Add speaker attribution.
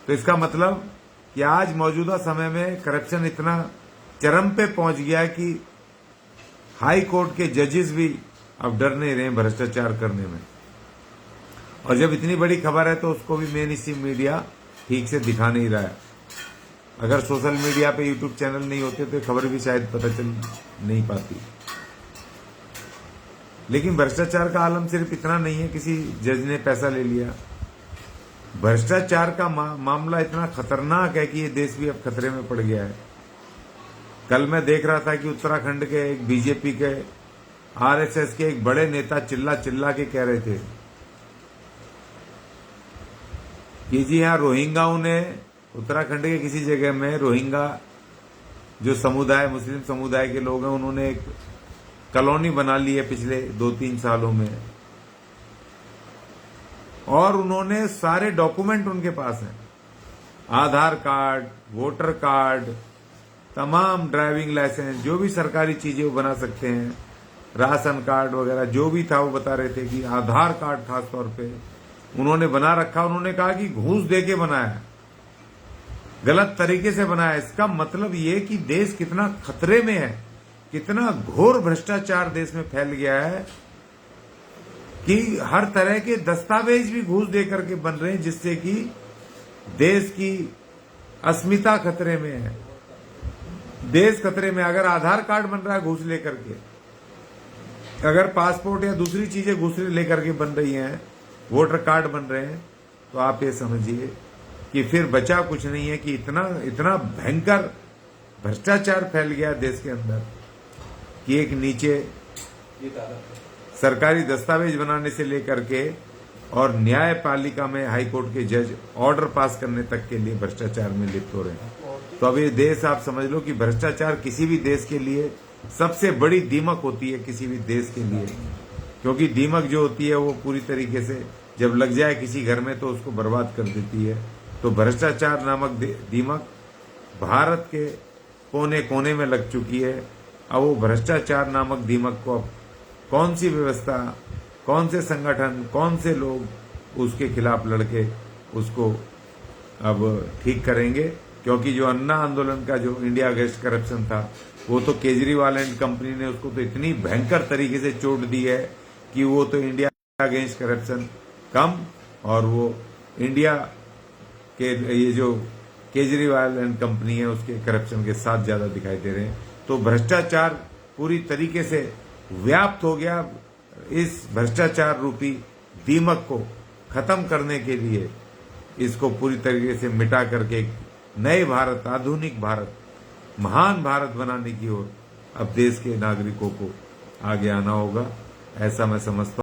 Speaker 1: तो इसका मतलब कि आज मौजूदा समय में करप्शन इतना चरम पे पहुंच गया है कि हाई कोर्ट के जजेस भी अब डर नहीं रहे भ्रष्टाचार करने में। और जब इतनी बड़ी खबर है तो उसको भी मेन स्ट्रीम मीडिया ठीक से दिखा नहीं रहा है। अगर सोशल मीडिया पे यूट्यूब चैनल नहीं होते तो खबर भी शायद पता चल नहीं पाती। लेकिन भ्रष्टाचार का आलम सिर्फ इतना नहीं है किसी जज ने पैसा ले लिया। भ्रष्टाचार का मामला इतना खतरनाक है कि ये देश भी अब खतरे में पड़ गया है। कल मैं देख रहा था कि उत्तराखंड के एक बीजेपी के आरएसएस के एक बड़े नेता चिल्ला चिल्ला के कह रहे थे कि जी हाँ, रोहिंग्याओं ने उत्तराखंड के किसी जगह में रोहिंग्या जो समुदाय मुस्लिम समुदाय के लोग हैं उन्होंने एक कॉलोनी बना ली है पिछले 2-3 सालों में, और उन्होंने सारे डॉक्यूमेंट उनके पास हैं, आधार कार्ड, वोटर कार्ड, तमाम ड्राइविंग लाइसेंस, जो भी सरकारी चीजें वो बना सकते हैं, राशन कार्ड वगैरह जो भी था वो बता रहे थे कि आधार कार्ड खास तौर पे उन्होंने बना रखा। उन्होंने कहा कि घूस देके बनाया, गलत तरीके से बनाया। इसका मतलब ये कि देश कितना खतरे में है, कितना घोर भ्रष्टाचार देश में फैल गया है कि हर तरह के दस्तावेज भी घूस दे करके बन रहे हैं, जिससे कि देश की अस्मिता खतरे में है, देश खतरे में। अगर आधार कार्ड बन रहा है घूस लेकर के, अगर पासपोर्ट या दूसरी चीजें घूस लेकर के बन रही हैं, वोटर कार्ड बन रहे हैं, तो आप ये समझिए कि फिर बचा कुछ नहीं है कि इतना इतना भयंकर भ्रष्टाचार फैल गया देश के अंदर कि एक नीचे सरकारी दस्तावेज बनाने से लेकर के और न्यायपालिका में हाईकोर्ट के जज ऑर्डर पास करने तक के लिए भ्रष्टाचार में लिप्त हो रहे हैं। तो अब ये देश आप समझ लो कि भ्रष्टाचार किसी भी देश के लिए सबसे बड़ी दीमक होती है, किसी भी देश के लिए, क्योंकि दीमक जो होती है वो पूरी तरीके से जब लग जाए किसी घर में तो उसको बर्बाद कर देती है। तो भ्रष्टाचार नामक दीमक भारत के कोने कोने में लग चुकी है। अब वो भ्रष्टाचार नामक दीमक को अब कौन सी व्यवस्था, कौन से संगठन, कौन से लोग उसके खिलाफ लड़के उसको अब ठीक करेंगे, क्योंकि जो अन्ना आंदोलन का जो इंडिया अगेंस्ट करप्शन था वो तो केजरीवाल एंड कंपनी ने उसको तो इतनी भयंकर तरीके से चोट दी है कि वो तो इंडिया अगेंस्ट करप्शन कम और वो इंडिया के ये जो केजरीवाल एंड कंपनी है उसके करप्शन के साथ ज्यादा दिखाई दे रहे हैं। तो भ्रष्टाचार पूरी तरीके से व्याप्त हो गया। इस भ्रष्टाचार रूपी दीमक को खत्म करने के लिए इसको पूरी तरीके से मिटा करके एक नए भारत, आधुनिक भारत, महान भारत बनाने की ओर अब देश के नागरिकों को आगे आना होगा, ऐसा मैं समझता हूं।